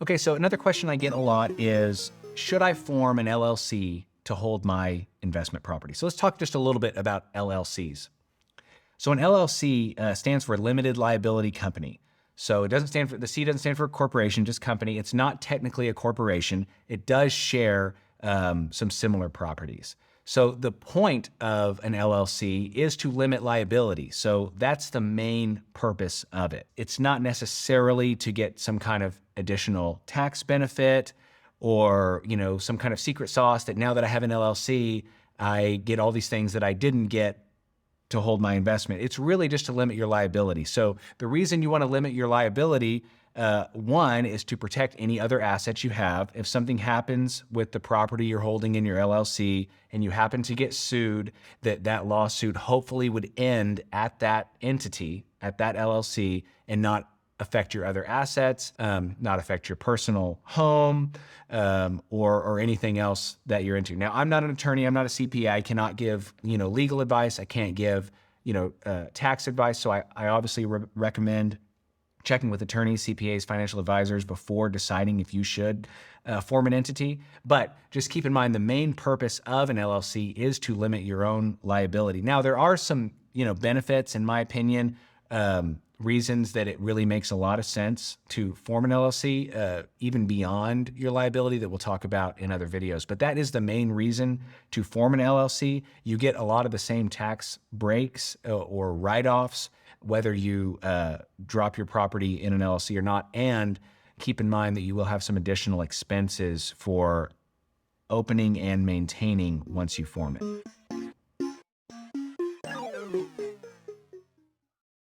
Okay, so another question I get a lot is, should I form an LLC to hold my investment property? So let's talk just a little bit about LLCs. So an LLC stands for limited liability company. So it doesn't stand for, the C doesn't stand for corporation, just company. It's not technically a corporation. It does share some similar properties. So the point of an LLC is to limit liability. So that's the main purpose of it. It's not necessarily to get some kind of additional tax benefit or, some kind of secret sauce that now that I have an LLC, I get all these things that I didn't get to hold my investment. It's really just to limit your liability. So the reason you want to limit your liability, one, is to protect any other assets you have. If something happens with the property you're holding in your LLC and you happen to get sued, that lawsuit hopefully would end at that entity, at that LLC, and not affect your other assets, not affect your personal home, or anything else that you're into. Now, I'm not an attorney. I'm not a CPA. I cannot give, legal advice. I can't give, tax advice. So I obviously recommend checking with attorneys, CPAs, financial advisors before deciding if you should form an entity. But just keep in mind, the main purpose of an LLC is to limit your own liability. Now, there are some, benefits, in my opinion, reasons that it really makes a lot of sense to form an LLC, even beyond your liability that we'll talk about in other videos. But that is the main reason to form an LLC. You get a lot of the same tax breaks or write-offs, whether you drop your property in an LLC or not. And keep in mind that you will have some additional expenses for opening and maintaining once you form it.